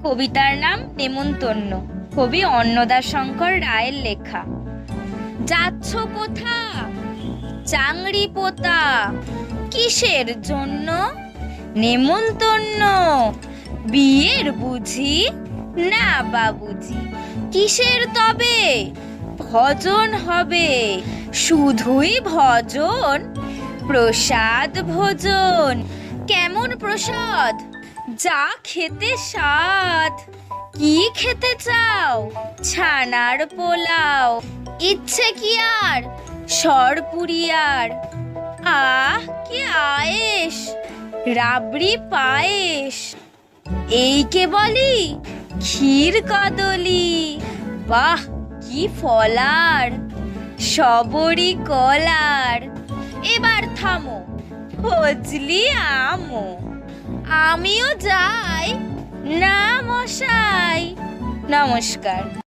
কবিতার নাম নেমন্তন্ন, কবি অন্নদাশঙ্কর রায়ের লেখা। যাচ্ছ কোথা চাংড়ি পোতা, কিসের জন্য? নেমন্তন্ন। বিয়ের বুঝি? না বাবুজি। কিসের তবে? ভজন হবে। শুধুই ভজন? প্রসাদ ভোজন। কেমন প্রসাদ? যা খেতে স্বাদ। কি খেতে চাও? ছানার পোলাও। ইচ্ছে কি আর? সরপুরিয়ার। আহ কি আয়েশ! রাবড়ি পায়েস। এই কে বলি? ক্ষীর কদলি। বাহ কি ফলার! সবরি কলার। এবার থামো, ফজলি আমো। আমিও যাই। না মশাই। নমস্কার।